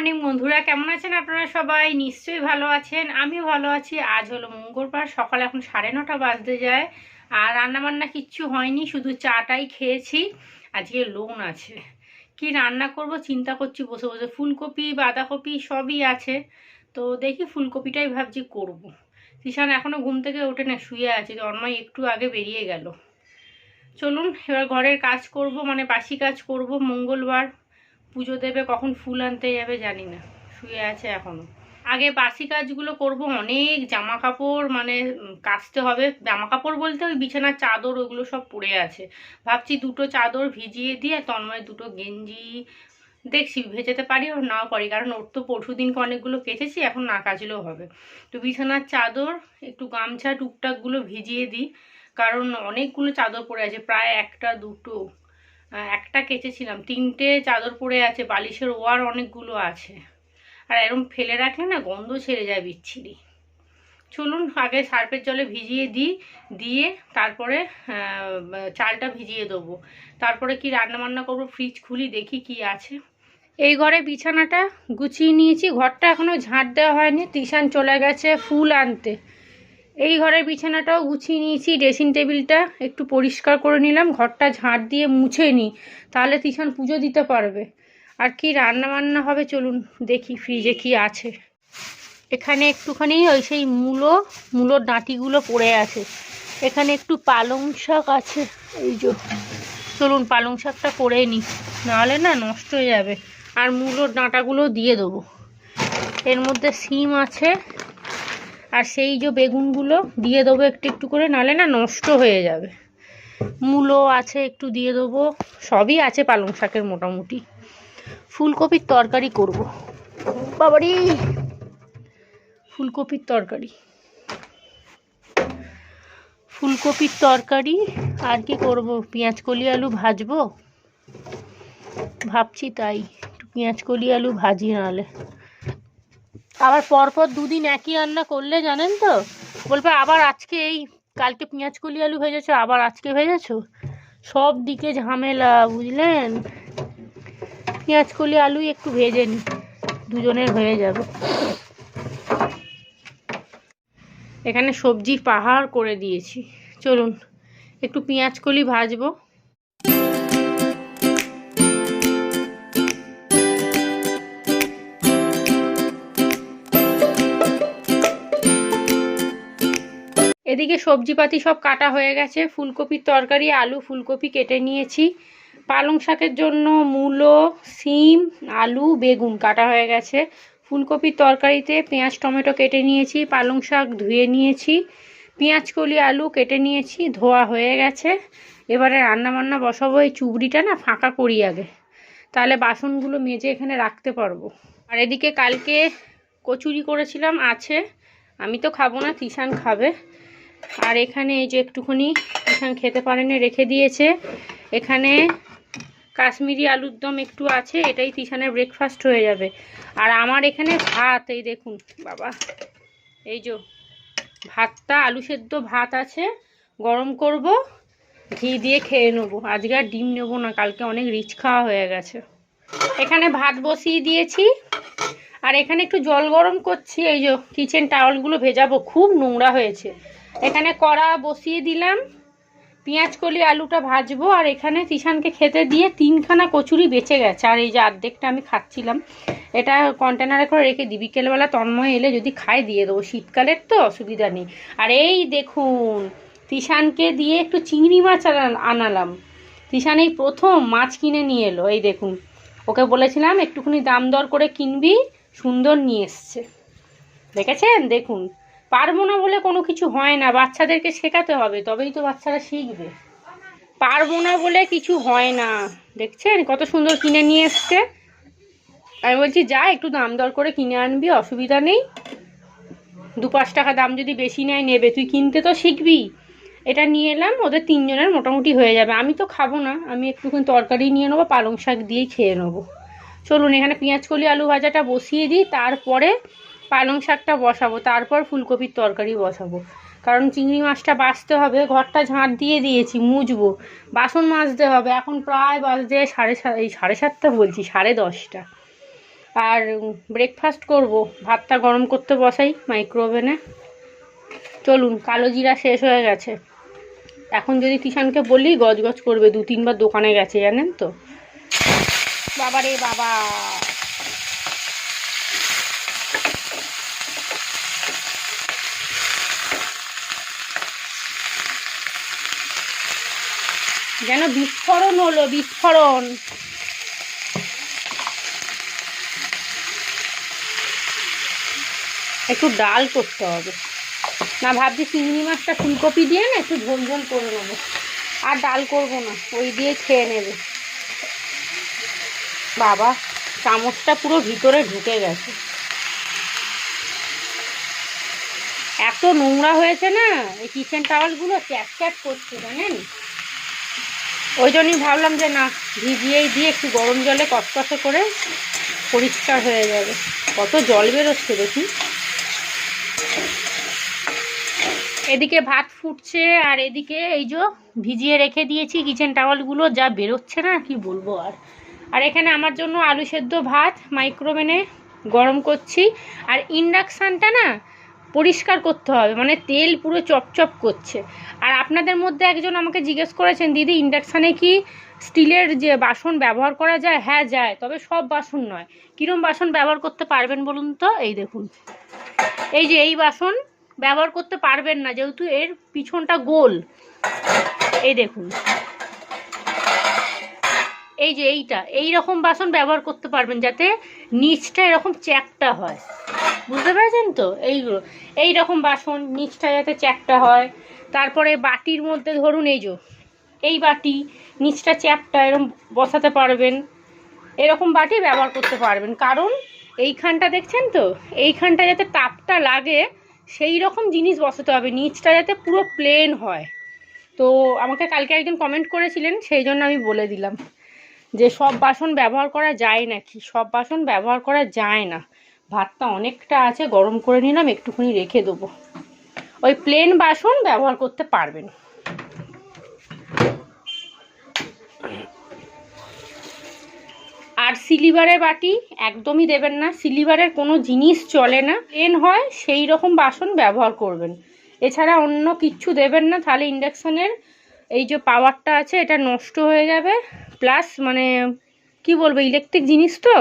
Morning বন্ধুরা, কেমন আছেন আপনারা? সবাই নিশ্চয়ই ভালো আছেন, আমিও ভালো আছি। আজ হলো মঙ্গলবার, সকাল এখন 9:30 বাজতে যায়। আর রান্নাবান্না কিচ্ছু হয়নি, শুধু চাটাই খেয়েছি। আজকে লোন আছে, কি রান্না করব চিন্তা করছি বসে বসে। ফুলকপি বাঁধাকপি সবই আছে, তো দেখি ফুলকপিটাই ভাবছি করব। তিশান এখনও ঘুম থেকে ওঠে না, শুয়ে আছে। তন্ময় একটু আগে বেরিয়ে গেল। চলুন এবার ঘরের কাজ করব, মানে বাসি কাজ করব। মঙ্গলবার পুজো দেবে, কখন ফুল আনতে যাবে জানি না, শুয়ে আছে এখনো। আগে বাসি কাজগুলো করব, অনেক জামা কাপড় মানে কাচতে হবে। জামা কাপড় বলতে ওই বিছানার চাদর, ওগুলো সব পড়ে আছে। ভাবছি দুটো চাদর ভিজিয়ে দিয়ে তন্ময় দুটো গেঞ্জি দেখছি ভেজাতে পারি আর নাও পারি, কারণ ওর তো পরশু দিনকে অনেকগুলো কেচেছি, এখন না কাচলেও হবে। তো বিছানার চাদর একটু গামছা টুকটাকগুলো ভিজিয়ে দিই, কারণ অনেকগুলো চাদর পড়ে আছে, প্রায় একটা দুটো একটা কেচেছিলাম, 3টে চাদর পড়ে আছে, বালিশের ওয়ার অনেকগুলো আছে। আর এরকম ফেলে রাখলে না গন্ধ ছেড়ে যায় বিচ্ছিরি। চলুন আগে সার্ফের জলে ভিজিয়ে দিই, দিয়ে তারপরে চালটা ভিজিয়ে দেবো। তারপরে কি রান্না বান্না করবো, ফ্রিজ খুলি দেখি কি আছে। এই ঘরে বিছানাটা গুছিয়ে নিয়েছি, ঘরটা এখনও ঝাঁট দেওয়া হয়নি, তিশান চলে গেছে ফুল আনতে। এই ঘরের বিছানাটাও গুছিয়ে নিয়েছি, ড্রেসিং টেবিলটা একটু পরিষ্কার করে নিলাম, ঘরটা ঝাঁট দিয়ে মুছে নিই, তাহলে তিশান পুজো দিতে পারবে। আর কি রান্না বান্না হবে চলুন দেখি ফ্রিজে কি আছে। এখানে একটুখানি ওই সেই মূলোর ডাঁটিগুলো পড়ে আছে। এখানে একটু পালং শাক আছে, এই যে। চলুন পালং শাকটা করে নিই, নাহলে না নষ্ট হয়ে যাবে। আর মূলোর ডাঁটাগুলো দিয়ে দেবো। এর মধ্যে সিম আছে, আর সেই যে বেগুনগুলো দিয়ে দেবো একটু একটু করে, নাহলে না নষ্ট হয়ে যাবে। মূলো আছে একটু দিয়ে দেবো, সবই আছে পালং শাকের মোটামুটি। ফুলকপির তরকারি করব, বাবারি ফুলকপির তরকারি। আর কি করব, পেঁয়াজ কলি আলু ভাজবো ভাবছি, তাই একটু পেঁয়াজ কলি আলু ভাজি, নাহলে আবার পরপর দুদিন একই রান্না করলে জানেন তো বলবে আবার আজকে এই কালকে পেঁয়াজ কলি আলু ভেজেছো আবার আজকে ভেজেছো, সব দিকে ঝামেলা বুঝলেন। পেঁয়াজ কলি আলুই একটু ভেজে নিই, দুজনের হয়ে যাবে। এখানে সবজি পাহাড় করে দিয়েছি, চলুন একটু পেঁয়াজ কলি ভাজবো। এদিকে সবজিপাতি সব কাটা হয়ে গেছে, ফুলকপির তরকারি, আলু ফুলকপি কেটে নিয়েছি। পালং শাকের জন্য মূলো, সিম, আলু, বেগুন কাটা হয়ে গেছে। ফুলকপির তরকারিতে পেঁয়াজ টমেটো কেটে নিয়েছি, পালং শাক ধুয়ে নিয়েছি, পেঁয়াজ কলি আলু কেটে নিয়েছি, ধোয়া হয়ে গেছে। এবারে রান্নাবান্না বসাবো। এই চুবড়িটা না ফাঁকা করি আগে, তাহলে বাসনগুলো মেজে এখানে রাখতে পারবো। আর এদিকে কালকে কচুরি করেছিলাম আছে, আমি তো খাবো না, তিশান খাবে। আর এখানে এই যে একটুখানি তিশান খেতে পারেনি রেখে দিয়েছে। এখানে কাশ্মীরি আলুর দম একটু আছে, এটাই তিশানের ব্রেকফাস্ট হয়ে যাবে। আর আমার এখানে ভাত, এই দেখুন বাবা, এই যে ভাতটা আলু সেদ্ধ ভাত আছে, গরম করব, ঘি দিয়ে খেয়ে নেবো। আজকে আর ডিম নেবো না, কালকে অনেক রিচ খাওয়া হয়ে গেছে। এখানে ভাত বসিয়ে দিয়েছি, আর এখানে একটু জল গরম করছি। এই যে কিচেন টাওয়ালগুলো ভেজাবো, খুব নোংরা হয়েছে। এখানে কড়া বসিয়ে দিলাম, পেঁয়াজ কলি আলুটা ভাজবো। আর এখানে তিশানকে খেতে দিয়ে 3খানা কচুরি বেঁচে গেছে, আর এই যে অর্ধেকটা আমি খাচ্ছিলাম। এটা কন্টেনারে করে রেখে দিই, বিকেলবেলা তন্ময় এলে যদি খায় দিয়ে দেবো, শীতকালের তো অসুবিধা নেই। আর এই দেখুন তিশানকে দিয়ে একটু চিংড়ি মাছ আনালাম। তিশান এই প্রথম মাছ কিনে নিয়ে এলো, এই দেখুন। ওকে বলেছিলাম একটুখানি দাম দর করে কিনবি, সুন্দর নিয়ে এসছে, দেখেছেন? দেখুন, পারবো না বলে কোনো কিছু হয় না, বাচ্চাদেরকে শেখাতে হবে, তবেই তো বাচ্চারা শিখবে। পারবো না বলে কিছু হয় না, দেখছেন কত সুন্দর কিনে নিয়ে এসছে। আমি বলছি যা একটু দাম দর করে কিনে আনবি, অসুবিধা নেই, 2-5 টাকা দাম যদি বেশি নেয় নেবে, তুই কিনতে তো শিখবি। এটা নিয়ে এলাম, ওদের 3জনের মোটামুটি হয়ে যাবে। আমি তো খাবো না, আমি একটুখানি তরকারি নিয়ে নেবো, পালং শাক দিয়েই খেয়ে নেবো। চলুন এখানে পেঁয়াজ কলি আলু ভাজাটা বসিয়ে দিই, তারপরে পালং শাকটা বসাবো, তারপর ফুলকপির তরকারি বসাবো। কারণ চিংড়ি মাছটা বাছতে হবে, ঘরটা ঝাঁট দিয়ে দিয়েছি, মুছবো, বাসন মাজতে হবে। এখন প্রায় বাজতে 7:30 বলছি 10:30। আর ব্রেকফাস্ট করব, ভাতটা গরম করতে বসাই মাইক্রো ওভেনে। চলুন, কালো জিরা শেষ হয়ে গেছে। এখন যদি তিশানকে বলি গজগজ করবে, 2-3 বার দোকানে গেছে জানেন তো। বাবা রে বাবা, যেন বিস্ফোরণ হলো, বিস্ফোরণ। একটু ডাল করতে হবে না, ভাবছি চিংড়ি মাছটা ফুলকপি দিয়ে না একটু ঝোল ঝোল করে নেবো। আর ডাল করবো না, ওই দিয়ে খেয়ে নেবে। বাবা, চামচটা পুরো ভিতরে ঢুকে গেছে। এত নোংরা হয়েছে না এই কিচেন টাওয়ালগুলো, চ্যাট চ্যাট করছে জানেন। ওই জন্যই ভাবলাম যে না, ভিজিয়েই দিয়ে একটু গরম জলে কষকষে করে পরিষ্কার হয়ে যাবে। কত জল বেরোচ্ছে দেখি। এদিকে ভাত ফুটছে আর এদিকে এই যে ভিজিয়ে রেখে দিয়েছি কিচেন টাওয়ালগুলো, যা বেরোচ্ছে না কি বলবো আর। আর এখানে আমার জন্য আলু সেদ্ধ ভাত মাইক্রোওভেনে গরম করছি। আর ইন্ডাকশানটা না পরিষ্কার করতে হবে, মানে তেল পুরো চপচপ করছে। আর আপনাদের মধ্যে একজন আমাকে জিজ্ঞেস করেছেন, দিদি ইন্ডাকশানে কি স্টিলের যে বাসন ব্যবহার করা যায়? হ্যাঁ যায়, তবে সব বাসন নয়। কীরকম বাসন ব্যবহার করতে পারবেন বলুন তো? এই দেখুন, এই যে এই বাসন ব্যবহার করতে পারবেন না, যেহেতু এর পিছনটা গোল। এই দেখুন, এই যে এই রকম বাসন ব্যবহার করতে পারবেন, যাতে নিচটা এরকম চ্যাপ্টা হয়। বুঝতে পেরেছেন তো? এই রকম বাসন নিচটা যাতে চ্যাপ্টা হয়। তারপরে বাটির মধ্যে ধরুন এই বাটি নিচটা চ্যাপ্টা, এরকম বসাতে পারবেন। এরকম বাটি ব্যবহার করতে পারবেন, কারণ এইখানটা দেখছেন তো, এইখানটা যাতে তাপটা লাগে সেই রকম জিনিস বসাতে হবে, নিচটা যাতে পুরো প্লেন হয়। তো আমাকে কালকে একজন কমেন্ট করেছিলেন, সেই জন্য আমি বলে দিলাম যে সব বাসন ব্যবহার করা যায় নাকি। সব বাসন ব্যবহার করা যায় না। ভাতটা অনেকটা আছে, গরম করে নিলাম, একটুখানি রেখে দেবো। ওই প্লেন বাসন ব্যবহার করতে পারবেন। আর সিলিভারের বাটি একদমই দেবেন না, সিলিভারের কোনো জিনিস চলে না, প্লেন হয় সেই রকম বাসন ব্যবহার করবেন। এছাড়া অন্য কিচ্ছু দেবেন না, তাহলে ইন্ডাকশানের এই যে পাওয়ারটা আছে এটা নষ্ট হয়ে যাবে। প্লাস মানে কি বলবো, ইলেকট্রিক জিনিস তো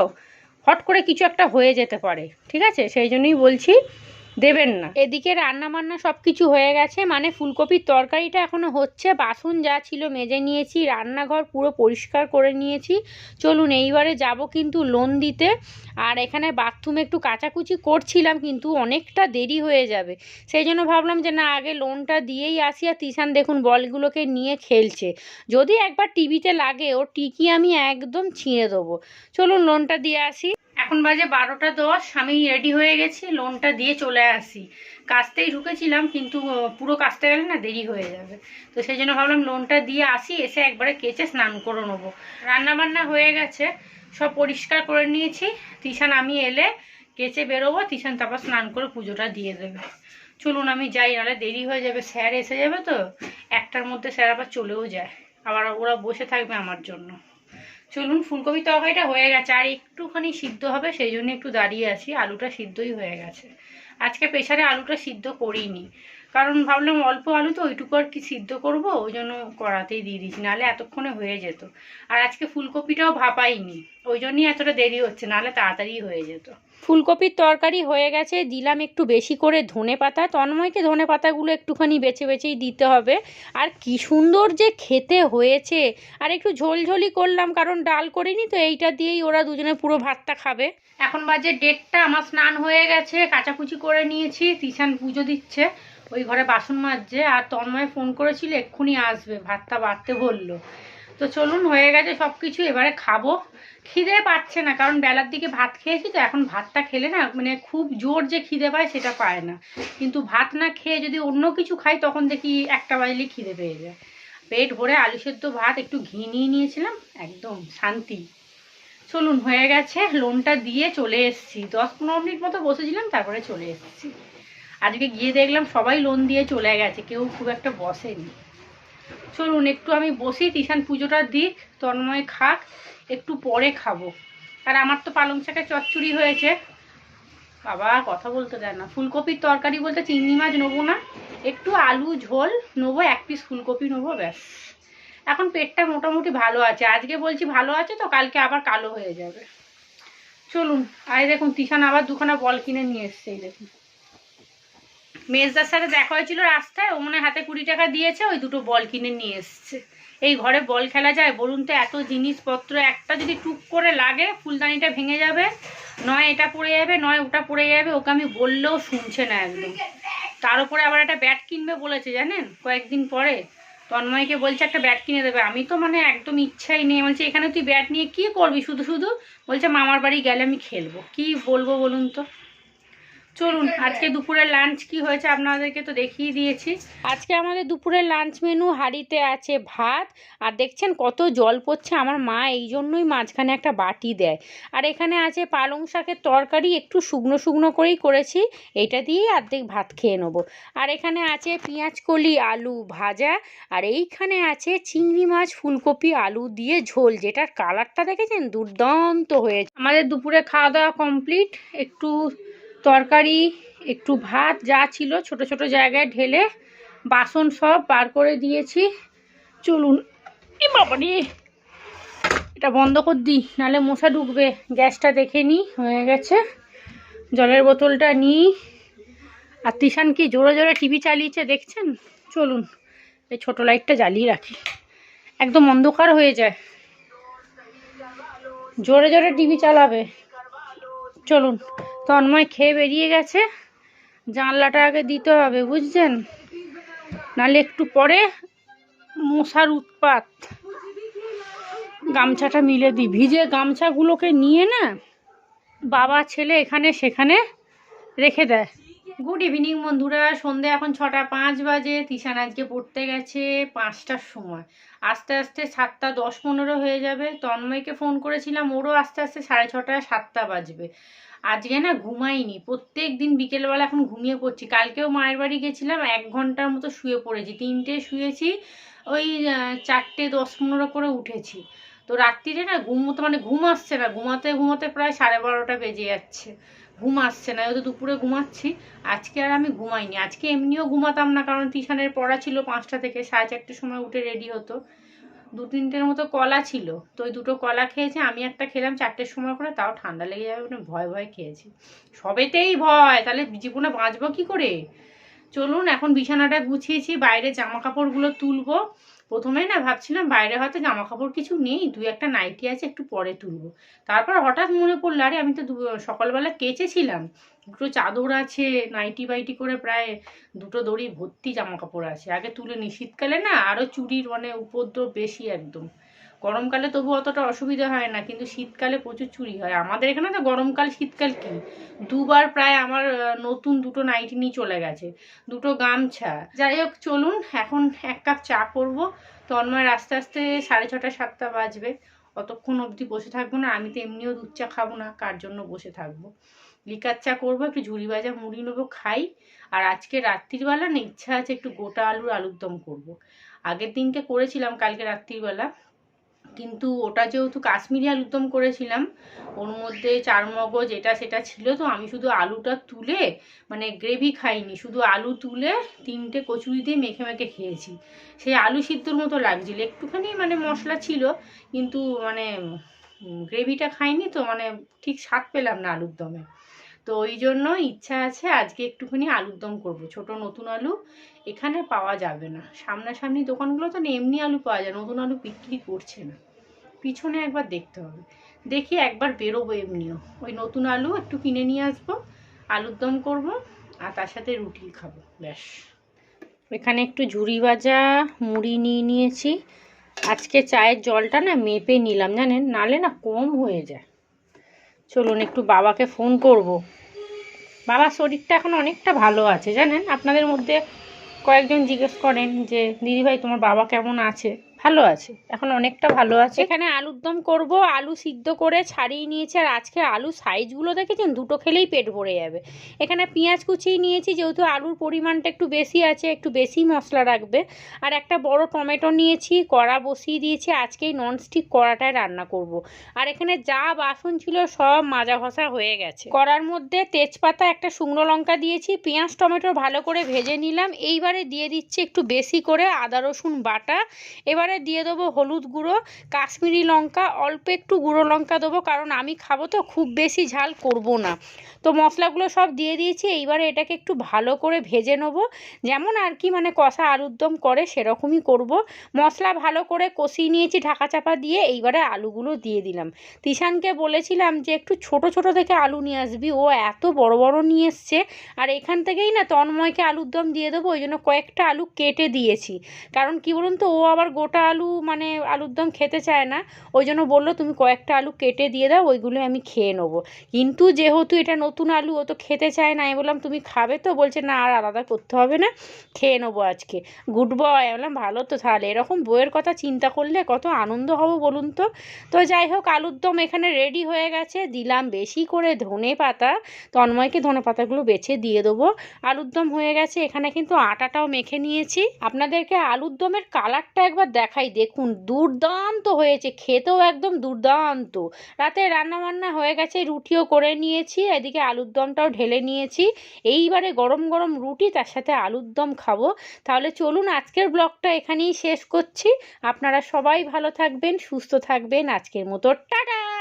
হট করে কিছু একটা হয়ে যেতে পারে, ঠিক আছে? সেই জন্যই বলছি দেবেন না। এদিকে রান্না বান্না সব কিছু হয়ে গেছে, মানে ফুলকপির তরকারিটা এখনো হচ্ছে। বাসন যা ছিল মেজে নিয়েছি, রান্নাঘর পুরো পরিষ্কার করে নিয়েছি। চলুন এইবারে যাব কিন্তু লোন দিতে। আর এখানে বাথরুমে একটু কাচাকুচি করছিলাম, কিন্তু অনেকটা দেরি হয়ে যাবে। সেই জন্য ভাবলাম যে না, আগে লোনটা দিয়েই আসি। আর তিশান দেখুন বলগুলোকে নিয়ে খেলছে। যদি একবার টিভিতে লাগে ওর টিকি আমি একদম ছিঁড়ে দেবো। চলুন লোনটা দিয়ে আসি। এখন বাজে 12টা 10, আমি রেডি হয়ে গেছি, লোনটা দিয়ে চলে আসি। কাজতেই ঢুকেছিলাম, কিন্তু পুরো কাজতে গেলে না দেরি হয়ে যাবে। তো সেই জন্য ভাবলাম লোনটা দিয়ে আসি, এসে একবারে কেচে স্নান করে নেবো। রান্না বান্না হয়ে গেছে, সব পরিষ্কার করে নিয়েছি। তিশান আমি এলে কেচে বেরোবো, তিশান তারপর স্নান করে পুজোটা দিয়ে দেবে। চলুন আমি যাই, নাহলে দেরি হয়ে যাবে। স্যার এসে যাবে তো, 1টার মধ্যে স্যার আবার চলেও যায়, আবার ওরা বসে থাকবে আমার জন্য। চলুন, ফুলকপি তরকারিটা হয়ে গেছে, আর একটুখানি সিদ্ধ হবে, সেই জন্য একটু দাঁড়িয়ে আছি। আলুটা সিদ্ধই হয়ে গেছে। আজকে প্রেসারে আলুটা সিদ্ধ করিনি, কারণ ভাবলাম অল্প আলু তো, ওইটুকু আর কি সিদ্ধ করব, ওই জন্য কড়াতেই দিয়ে দিয়েছি, নাহলে এতক্ষণে হয়ে যেত। আর আজকে ফুলকপিটাও ভাপাইনি, ওই জন্যই এতটা দেরি হচ্ছে, নাহলে তাড়াতাড়ি হয়ে যেত। ফুলকপির তরকারি হয়ে গেছে, দিলাম একটু বেশি করে ধনেপাতা। তন্ময়কে ধনেপাতাগুলো একটুখানি বেছে বেছেই দিতে হবে। আর কি সুন্দর যে খেতে হয়েছে। আর একটু ঝোলঝোলি করলাম, কারণ ডাল করিনি তো, এইটা দিয়েই ওরা দুজনে পুরো ভাতটা খাবে। এখন বাজে 1:30, আমার স্নান হয়ে গেছে, কাচাকুচি করে নিয়েছি। তিশান পুজো দিচ্ছে, ওই ঘরে বাসন মাজছে। আর তন্ময় ফোন করেছিল, এক্ষুনি আসবে, ভাতটা বাড়তে বললো। তো চলুন, হয়ে গেছে সব কিছু, এবারে খাবো। খিদে পাচ্ছে না, কারণ বেলার দিকে ভাত খেয়েছি তো, এখন ভাতটা খেলে না মানে খুব জোর যে খিদে পায় সেটা পায় না। কিন্তু ভাত না খেয়ে যদি অন্য কিছু খাই, তখন দেখি 1টা বাজলে খিদে পেয়ে যায়। পেট ভরে আলু সেদ্ধ ভাত, একটু ঘি নিয়ে নিয়েছিলাম, একদম শান্তি। চলুন, হয়ে গেছে, লোনটা দিয়ে চলে এসেছি। 10-15 মিনিট মতো বসেছিলাম, তারপরে চলে এসেছি। আজকে গিয়ে দেখলাম সবাই লোন দিয়ে চলে গেছে, কেউ খুব একটা বসেনি। চলুন একটু আমি বসি, তিশান পুজোটা দিক, তন্ময় খাক, একটু পরে খাবো। আর আমার তো পালং শাকের চচ্চড়ি হয়েছে। বাবা কথা বলতে দেয় না। ফুলকপির তরকারি বলতে চিংড়ি মাছ নেবো না, একটু আলু ঝোল নেবো, 1 পিস ফুলকপি নেবো, ব্যাস। এখন পেটটা মোটামুটি ভালো আছে, আজকে বলছি ভালো আছে তো কালকে আবার কালো হয়ে যাবে। চলুন। আর দেখুন তিশান আবার 2খানা বল কিনে নিয়ে এসছে। এই দেখুন, মেজদার সাথে দেখা হয়েছিল রাস্তায়, ও মনে হাতে 20 টাকা দিয়েছে, ওই 2টো বল কিনে নিয়ে এসছে। এই ঘরে বল খেলা যায় বলুন তো? এত জিনিসপত্র, একটা যদি টুক করে লাগে ফুলদানিটা ভেঙে যাবে, নয় এটা পড়ে যাবে নয় ওটা পড়ে যাবে। ওকে আমি বললেও শুনছে না একদম। তার উপরে আবার একটা ব্যাট কিনবে বলেছে জানেন, কয়েকদিন পরে। তন্ময়কে বলছে একটা ব্যাট কিনে দেবে। আমি তো মানে একদম ইচ্ছাই নেই। বলছে এখানে তুই ব্যাট নিয়ে কি করবি শুধু শুধু? বলছে মামার বাড়ি গেলে আমি খেলবো। কি বলবো বলুন তো? চলুন, আজকে দুপুরের লাঞ্চ কি হয়েছে আপনাদেরকে তো দেখিয়ে দিয়েছি। আজকে আমাদের দুপুরের লাঞ্চ মেনু হাঁড়িতে আছে ভাত, আর দেখছেন কত জল পড়ছে। আমার মা এই জন্যই মাঝখানে একটা বাটি দেয়। আর এখানে আছে পালং শাকের তরকারি, একটু শুকনো শুকনো করেই করেছি, এইটা দিয়েই অর্ধেক ভাত খেয়ে নেবো। আর এখানে আছে পেঁয়াজ কলি আলু ভাজা, আর এইখানে আছে চিংড়ি মাছ ফুলকপি আলু দিয়ে ঝোল, যেটার কালারটা দেখেছেন দুর্দান্ত হয়েছে। আমাদের দুপুরে খাওয়া দাওয়া কমপ্লিট। একটু তরকারি, একটু ভাত যা ছিল ছোট ছোট জায়গায় ঢেলে বাসন সব বার করে দিয়েছি। চলুন। এ বাবা রে, এটা বন্ধ করে দিই নাহলে মশা ঢুকবে। গ্যাসটা দেখে নিই, হয়ে গেছে। জলের বোতলটা নিই। আর তিশান কি জোরে জোরে টিভি চালিয়েছে দেখছেন। চলুন এই ছোট লাইটটা জ্বালিয়ে রাখি, একদম অন্ধকার হয়ে যায়। জোরে জোরে টিভি চালাবে। চলুন। তন্ময় খেয়ে বেরিয়ে গেছে, জানলাটা আগে দিতে হবে বুঝছেন, নাহলে একটু পরে মশার উৎপাত। গামছাটা মিলে দিই। ভিজে গামছাগুলোকে নিয়ে না বাবা ছেলে এখানে সেখানে রেখে দেয়। গুড ইভিনিং বন্ধুরা। সন্ধে এখন 6টা 5 বাজে। তিশান আজকে পড়তে গেছে 5টার সময়, আস্তে আস্তে 7টা 10-15 হয়ে যাবে। তন্ময়কে ফোন করেছিলাম, ওরও আস্তে আস্তে 6:30 7টা বাজবে। আজকে না ঘুমাইনি, প্রত্যেক দিন বিকেলবেলা এখন ঘুমিয়ে পড়ছি। কালকেও মায়ের বাড়ি গেছিলাম, 1 ঘন্টার মতো শুয়ে পড়েছি, 3টে শুয়েছি, ওই 4টে 10-15 করে উঠেছি। তো রাত্রিরে না ঘুম আসছে না, ঘুমাতে ঘুমাতে প্রায় 12:30টা বেজে যাচ্ছে। ঘুম আসছে না, হয়তো দুপুরে ঘুমাচ্ছি। আজকে আর আমি ঘুমাইনি। আজকে এমনিও ঘুমাতাম না, কারণ তিশানের পড়া ছিল 5টা থেকে, 4:30টার সময় উঠে রেডি হতো। 2-3টের মতো কলা ছিল, তো ওই 2টো কলা খেয়েছে, আমি একটা খেলাম 4টের সময় করে, তাও ঠান্ডা লেগে যাবে মানে ভয় ভয় খেয়েছি। সবেতেই ভয়, তাহলে জীবনে বাঁচবো কি করে? চলুন, এখন বিছানাটা গুছিয়েছি, বাইরে জামা কাপড়গুলো তুলবো। প্রথমে না ভাবছিলাম বাইরে হয়তো জামা কাপড় কিছু নেই, 2-একটা নাইটি আছে, একটু পরে তুলবো। তারপর হঠাৎ মনে পড়লো, আরে আমি তো সকালবেলা কেচেছিলাম, 2টো চাদর আছে, নাইটি বাইটি করে প্রায় 2টো দড়ি ভর্তি জামা কাপড় আছে, আগে তুলে নি। শীতকালে না আরও চুরির মানে উপদ্রব বেশি একদম। গরমকালে তবু অতটা অসুবিধা হয় না, কিন্তু শীতকালে প্রচুর চুরি হয়। আমাদের এখানে তো গরমকাল শীতকাল কি, দুবার প্রায় আমার নতুন 2টো নাইটি নিয়ে চলে গেছে, 2টো গামছা। যাই হোক চলুন, এখন 1 কাপ চা করব। তন্ময় আস্তে আস্তে 6:30 7টা বাজবে, অতক্ষণ অবধি বসে থাকবো না। আমি তো এমনিও দুধ চা খাবো না, কার জন্য বসে থাকবো। লিকার চা করবো, একটু ঝুড়ি ভাজা মুড়ি নেবো, খাই। আর আজকে রাত্রিবেলা না ইচ্ছা আছে একটু গোটা আলুর দম করবো। আগের দিনকে করেছিলাম কালকে রাত্রিবেলা, কিন্তু ওটা যেহেতু কাশ্মীরি আলুর দম করেছিলাম, ওর মধ্যে 4 মগজ এটা সেটা ছিল, তো আমি শুধু আলুটা তুলে মানে গ্রেভি খাইনি, শুধু আলু তুলে 3টে কচুরি দিয়ে মেখে মেখে খেয়েছি। সেই আলু সিদ্ধর মতো লাগছিল, একটুখানি মানে মশলা ছিল, কিন্তু মানে গ্রেভিটা খাইনি, তো মানে ঠিক স্বাদ পেলাম না আলুর দমে। তো ওই জন্য ইচ্ছা আছে আজকে একটুখানি আলুর দম করবো। ছোট নতুন আলু এখানে পাওয়া যাবে না, সামনাসামনি দোকানগুলো তো এমনি আলু পাওয়া যায়, নতুন আলু বিক্রি করছে না। পিছনে একবার দেখতে হবে, দেখি একবার বেরোবো এমনিও, ওই নতুন আলু একটু কিনে নিয়ে আসবো, আলুর দম করবো, আর তার সাথে রুটি খাবো, ব্যাস। এখানে একটু ঝুড়ি ভাজা মুড়ি নিয়ে নিয়েছি। আজকে চায়ের জলটা না মেপে নিলাম জানেন, নালে না কম হয়ে যায়। চলুন একটু বাবাকে ফোন করব। বাবার শরীরটা এখন অনেকটা ভালো আছে জানেন। আপনাদের মধ্যে কয়েকজন জিজ্ঞেস করেন যে দিদিভাই তোমার বাবা কেমন আছে। ভালো আছে, এখন অনেকটা ভালো আছে। এখানে আলুর দম করব, আলু সিদ্ধ করে ছাড়িয়ে নিয়েছি। আর আজকে আলু সাইজগুলো দেখেছেন, দুটো খেলেই পেট ভরে যাবে। এখানে পেঁয়াজ কুচিয়ে নিয়েছি, যেহেতু আলুর পরিমাণটা একটু বেশি আছে, একটু বেশি মশলা রাখবে। আর একটা বড় টমেটো নিয়েছি, কড়া বসিয়ে দিয়েছি। আজকেই ননস্টিক কড়াটায় রান্না করব। আর এখানে যা বাসন ছিল সব মাজা ঘষা হয়ে গেছে। কড়ার মধ্যে তেজপাতা, একটা শুকনো লঙ্কা দিয়েছি, পেঁয়াজ টমেটো ভালো করে ভেজে নিলাম। এইবারে দিয়ে দিচ্ছি একটু বেশি করে আদা রসুন বাটা। এবারে দিয়ে দেবো হলুদ গুঁড়ো, কাশ্মীরি লঙ্কা, অল্প একটু গুঁড়ো লঙ্কা দেবো, কারণ আমি খাবো তো, খুব বেশি ঝাল করব না। তো মশলাগুলো সব দিয়ে দিয়েছি। এইবারে এটাকে একটু ভালো করে ভেজে নেব, যেমন আর কি মানে কষা আলুর দম করে সেরকমই করব। মশলা ভালো করে কষিয়ে নিয়েছি ঢাকা চাপা দিয়ে। এইবারে আলুগুলো দিয়ে দিলাম। তিশানকে বলেছিলাম যে একটু ছোট ছোট থেকে আলু নিয়ে আসবি, ও এত বড় বড় নিয়ে এসছে। আর এখান থেকেই না তন্ময়কে আলুর দম দিয়ে দেবো, ওই জন্য কয়েকটা আলু কেটে দিয়েছি। কারণ কি বলুন তো, ও আবার গোটা আলু মানে আলুর দম খেতে চায় না। ওই জন্য বললো তুমি কয়েকটা আলু কেটে দিয়ে দাও, ওইগুলো আমি খেয়ে নেবো। কিন্তু যেহেতু এটা নতুন আলু, ও তো খেতে চায় না। আমি বললাম তুমি খাবে তো? বলছে না, আর আলাদা করতে হবে না, খেয়ে নেবো আজকে। Good boy. আমি বললাম ভালো তো, তাহলে এরকম বইয়ের কথা চিন্তা করলে কত আনন্দ হবো বলুন তো। তো যাই হোক, আলুর দম এখানে রেডি হয়ে গেছে। দিলাম বেশি করে ধনে পাতা, তন্ময়কে ধনে পাতাগুলো বেছে দিয়ে দেবো। আলুর দম হয়ে গেছে। এখানে কিন্তু আটাটাও মেখে নিয়েছি। আপনাদেরকে আলুর দমের কালারটা একবার দেখাই, দেখুন দুর্দান্ত হয়েছে, খেতেও একদম দুর্দান্ত। রাতে রান্নাবান্না হয়ে গেছে, রুটিও করে নিয়েছি, এদিকে আলুর দমটাও ঢেলে নিয়েছি। এইবারে গরম গরম রুটি, তার সাথে আলুর দম খাবো। তাহলে চলুন আজকের ব্লগটা এখানেই শেষ করছি। আপনারা সবাই ভালো থাকবেন, সুস্থ থাকবেন। আজকের মতো টাটা।